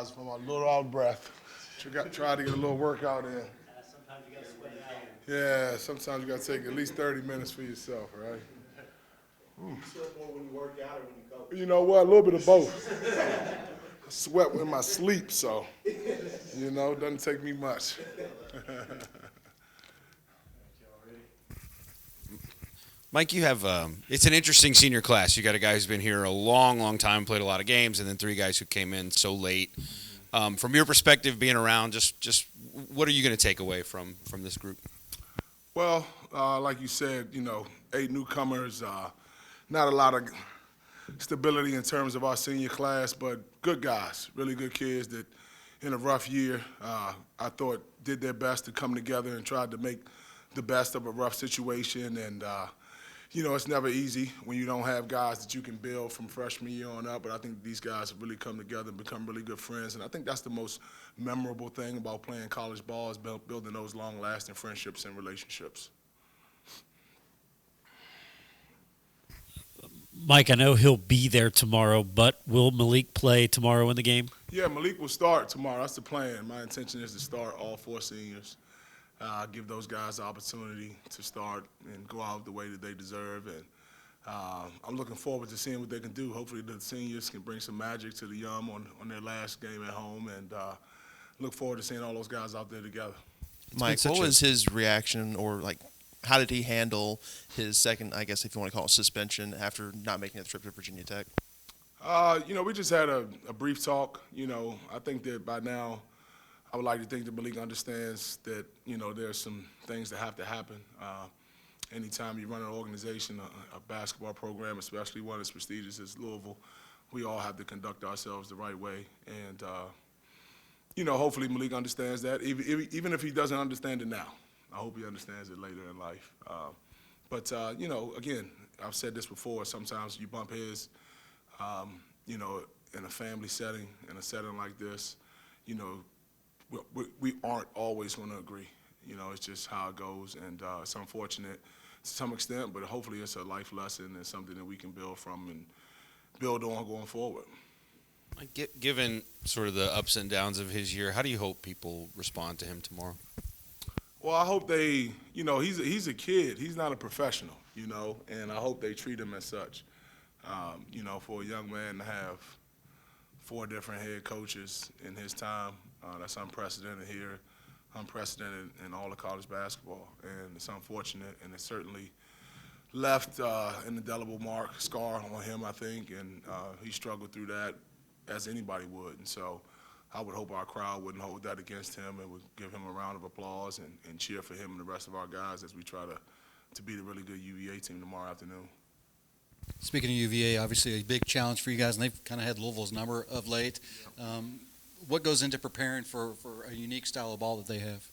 apologize for my little out of breath. Tried to get a little workout in. Sometimes you got to sweat it out. Yeah, sometimes you got to take at least 30 minutes for yourself, right? You sweat more when you work out or when you coach? You know what? A little bit of both. I sweat in my sleep, so, it doesn't take me much. Mike, you have it's an interesting senior class. You got a guy who's been here a long, long time, played a lot of games, and then three guys who came in so late. From your perspective, being around, just what are you going to take away from this group? Well, like you said, 8 newcomers, not a lot of stability in terms of our senior class, but good guys, really good kids that in a rough year, I thought did their best to come together and tried to make the best of a rough situation. And, it's never easy when you don't have guys that you can build from freshman year on up, but I think these guys have really come together and become really good friends. And I think that's the most memorable thing about playing college ball is building those long-lasting friendships and relationships. Mike, I know he'll be there tomorrow, but will Malik play tomorrow in the game? Yeah, Malik will start tomorrow. That's the plan. My intention is to start all 4 seniors, give those guys the opportunity to start and go out the way that they deserve. And I'm looking forward to seeing what they can do. Hopefully the seniors can bring some magic to the Yum on their last game at home, and look forward to seeing all those guys out there together. Mike, what was his reaction, or how did he handle his second, I guess if you want to call it, suspension after not making a trip to Virginia Tech? We just had a brief talk. I think that by now I would like to think that Malik understands that, there's some things that have to happen. Anytime you run an organization, a basketball program, especially one as prestigious as Louisville, we all have to conduct ourselves the right way. And, hopefully Malik understands that, even if he doesn't understand it now. I hope he understands it later in life. But again, I've said this before, sometimes you bump heads, in a family setting, in a setting like this, we aren't always going to agree. It's just how it goes, and it's unfortunate to some extent, but hopefully it's a life lesson and something that we can build from and build on going forward. Given sort of the ups and downs of his year, how do you hope people respond to him tomorrow? Well, I hope they, he's a kid. He's not a professional, and I hope they treat him as such. For a young man to have 4 different head coaches in his time, that's unprecedented here, unprecedented in all of college basketball. And it's unfortunate, and it certainly left an indelible scar on him, I think, and he struggled through that as anybody would. And so I would hope our crowd wouldn't hold that against him and would give him a round of applause and cheer for him and the rest of our guys as we try to beat a really good UVA team tomorrow afternoon. Speaking of UVA, obviously a big challenge for you guys, and they've kind of had Louisville's number of late. What goes into preparing for a unique style of ball that they have?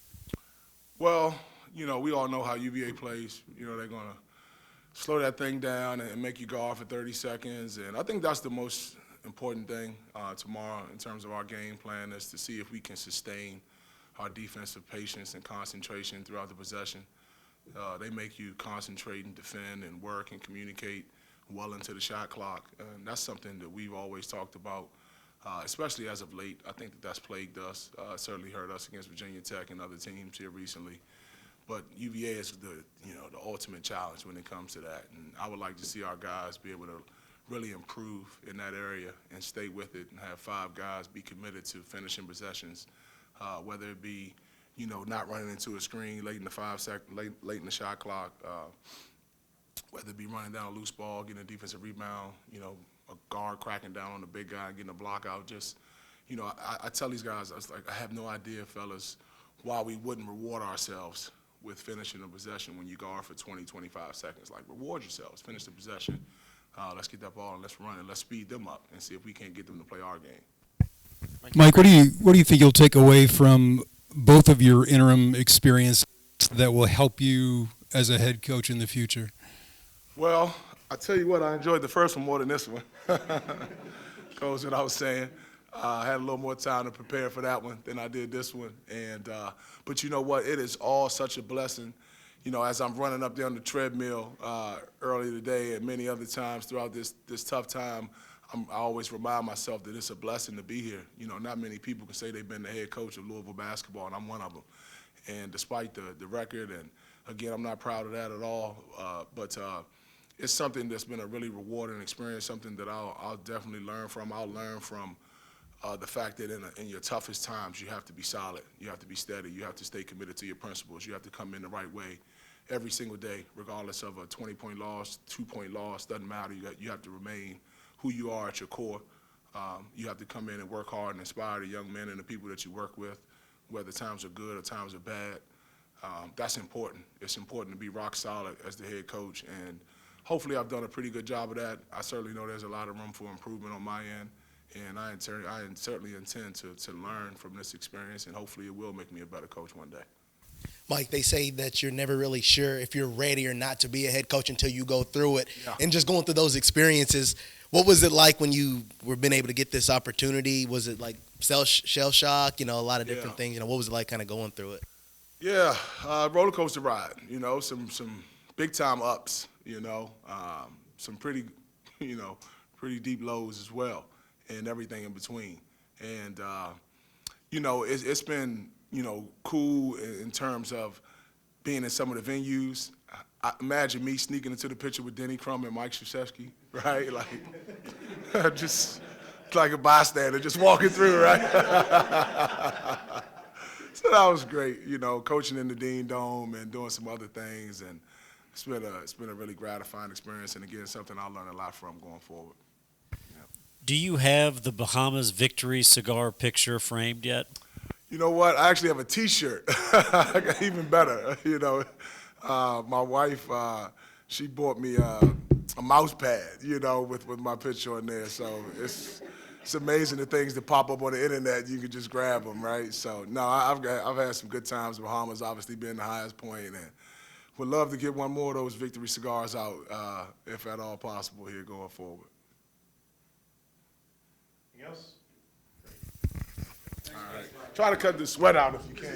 Well, we all know how UVA plays. They're going to slow that thing down and make you guard for 30 seconds. And I think that's the most important thing tomorrow in terms of our game plan, is to see if we can sustain our defensive patience and concentration throughout the possession. They make you concentrate and defend and work and communicate well into the shot clock. And that's something that we've always talked about, especially as of late. I think that's plagued us, certainly hurt us against Virginia Tech and other teams here recently. But UVA is the ultimate challenge when it comes to that. And I would like to see our guys be able to really improve in that area and stay with it and have 5 guys be committed to finishing possessions, whether it be, not running into a screen late in the late in the shot clock, whether it be running down a loose ball, getting a defensive rebound, a guard cracking down on the big guy and getting a block out. Just, I tell these guys, I have no idea, fellas, why we wouldn't reward ourselves with finishing a possession when you guard for 20, 25 seconds. Reward yourselves, finish the possession. Let's get that ball and let's run it. Let's speed them up and see if we can't get them to play our game. Mike, what do you think you'll take away from both of your interim experience that will help you as a head coach in the future? Well, I tell you what, I enjoyed the first one more than this one. Goes what I was saying. I had a little more time to prepare for that one than I did this one. But you know what? It is all such a blessing. As I'm running up there on the treadmill early today and many other times throughout this tough time, I always remind myself that it's a blessing to be here. You know, not many people can say they've been the head coach of Louisville basketball, and I'm one of them. And despite the record, and again, I'm not proud of that at all, but it's something that's been a really rewarding experience, something that I'll definitely learn from. I'll learn from the fact that in your toughest times, you have to be solid, you have to be steady, you have to stay committed to your principles, you have to come in the right way every single day, regardless of a 20-point loss, 2-point loss, doesn't matter. You have to remain who you are at your core. You have to come in and work hard and inspire the young men and the people that you work with, whether times are good or times are bad. That's important. It's important to be rock solid as the head coach, and hopefully I've done a pretty good job of that. I certainly know there's a lot of room for improvement on my end, and I certainly intend to learn from this experience, and hopefully it will make me a better coach one day. Mike, they say that you're never really sure if you're ready or not to be a head coach until you go through it. Yeah. And just going through those experiences, what was it like when you were been able to get this opportunity? Was it like shell shock, a lot of different things? What was it like kind of going through it? Yeah, roller coaster ride, some big time ups, some pretty, pretty deep lows as well, and everything in between. And, it's been, cool in terms of being in some of the venues. I imagine me sneaking into the picture with Denny Crum and Mike Krzyzewski, right? Like, just like a bystander, just walking through, right? So that was great, coaching in the Dean Dome and doing some other things, and it's been a really gratifying experience, and again, something I'll learn a lot from going forward. Do you have the Bahamas Victory cigar picture framed yet? You know what? I actually have a T-shirt. Even better. My wife, she bought me a mouse pad, with my picture on there. So it's amazing the things that pop up on the internet. You can just grab them, right? So no, I've had some good times. Bahamas obviously been the highest point, and would love to get one more of those Victory cigars out, if at all possible, here going forward. Anything else? All right. Try to cut the sweat out if you can.